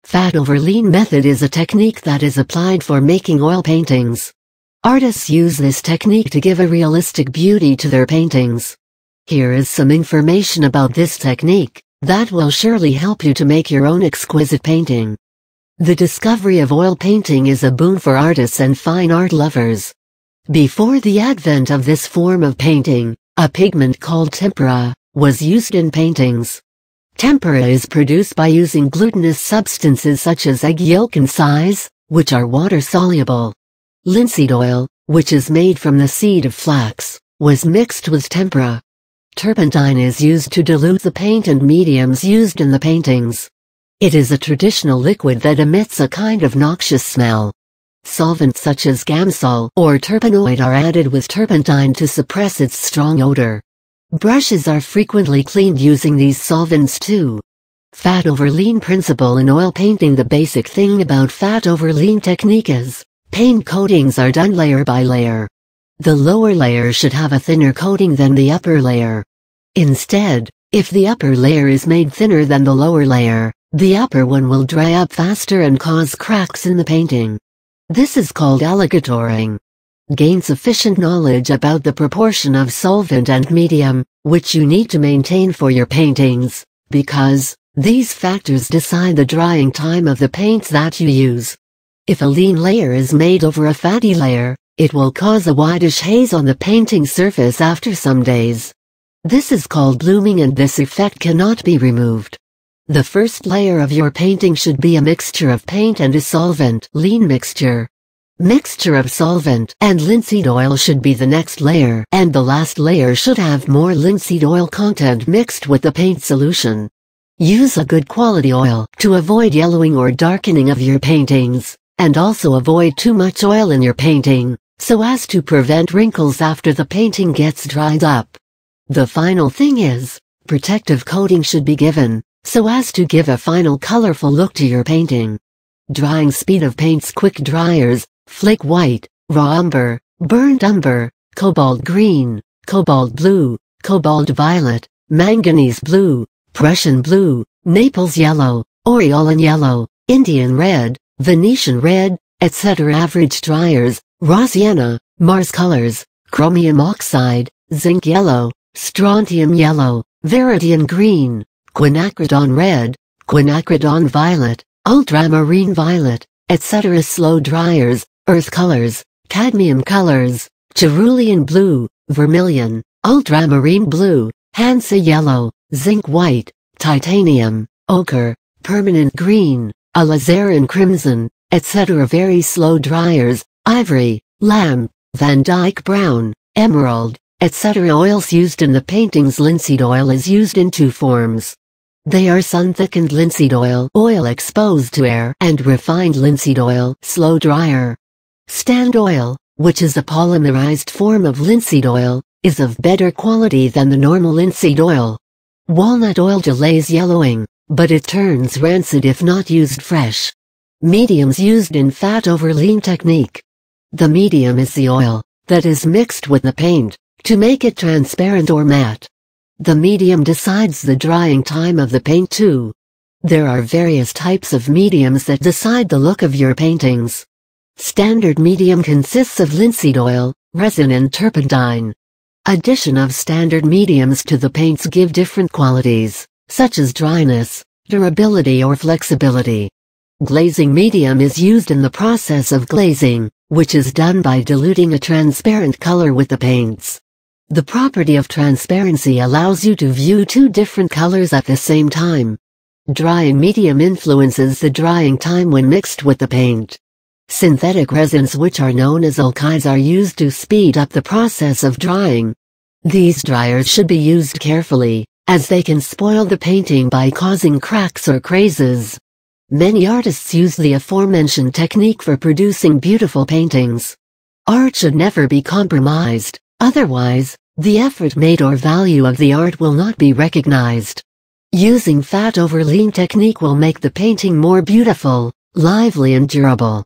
Fat over lean method is a technique that is applied for making oil paintings. Artists use this technique to give a realistic beauty to their paintings. Here is some information about this technique that will surely help you to make your own exquisite painting. The discovery of oil painting is a boon for artists and fine art lovers. Before the advent of this form of painting, a pigment called tempera was used in paintings. Tempera is produced by using glutinous substances such as egg yolk and size, which are water-soluble. Linseed oil, which is made from the seed of flax, was mixed with tempera. Turpentine is used to dilute the paint and mediums used in the paintings. It is a traditional liquid that emits a kind of noxious smell. Solvents such as Gamsol or terpenoid are added with turpentine to suppress its strong odor. Brushes are frequently cleaned using these solvents too. Fat over lean principle in oil painting. The basic thing about fat over lean technique is, paint coatings are done layer by layer. The lower layer should have a thinner coating than the upper layer. Instead, if the upper layer is made thinner than the lower layer, the upper one will dry up faster and cause cracks in the painting. This is called alligatoring. Gain sufficient knowledge about the proportion of solvent and medium, which you need to maintain for your paintings, because these factors decide the drying time of the paints that you use. If a lean layer is made over a fatty layer, it will cause a whitish haze on the painting surface after some days. This is called blooming, and this effect cannot be removed. The first layer of your painting should be a mixture of paint and a solvent, lean mixture. Mixture of solvent and linseed oil should be the next layer, and the last layer should have more linseed oil content mixed with the paint solution. Use a good quality oil to avoid yellowing or darkening of your paintings, and also avoid too much oil in your painting, so as to prevent wrinkles after the painting gets dried up. The final thing is, protective coating should be given, so as to give a final colorful look to your painting. Drying speed of paints. Quick dryers: flake white, raw umber, burnt umber, cobalt green, cobalt blue, cobalt violet, manganese blue, Prussian blue, Naples yellow, Aureolan yellow, Indian red, Venetian red, etc. Average dryers: raw sienna, Mars colors, chromium oxide, zinc yellow, strontium yellow, viridian green, quinacridone red, quinacridone violet, ultramarine violet, etc. Slow dryers: earth colors, cadmium colors, cerulean blue, vermilion, ultramarine blue, Hansa yellow, zinc white, titanium, ochre, permanent green, alizarin crimson, etc. Very slow dryers: ivory, lamp, Van Dyke brown, emerald, etc. Oils used in the paintings. Linseed oil is used in two forms. They are sun-thickened linseed oil, oil exposed to air, and refined linseed oil, slow dryer. Stand oil, which is a polymerized form of linseed oil, is of better quality than the normal linseed oil. Walnut oil delays yellowing, but it turns rancid if not used fresh. Mediums used in fat over lean technique. The medium is the oil that is mixed with the paint to make it transparent or matte. The medium decides the drying time of the paint too. There are various types of mediums that decide the look of your paintings. Standard medium consists of linseed oil, resin and turpentine. Addition of standard mediums to the paints give different qualities, such as dryness, durability or flexibility. Glazing medium is used in the process of glazing, which is done by diluting a transparent color with the paints. The property of transparency allows you to view two different colors at the same time. Drying medium influences the drying time when mixed with the paint. Synthetic resins, which are known as alkyds, are used to speed up the process of drying. These dryers should be used carefully, as they can spoil the painting by causing cracks or crazes. Many artists use the aforementioned technique for producing beautiful paintings. Art should never be compromised, otherwise, the effort made or value of the art will not be recognized. Using fat over lean technique will make the painting more beautiful, lively and durable.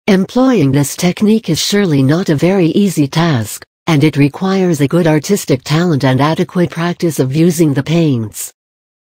Employing this technique is surely not a very easy task, and it requires a good artistic talent and adequate practice of using the paints.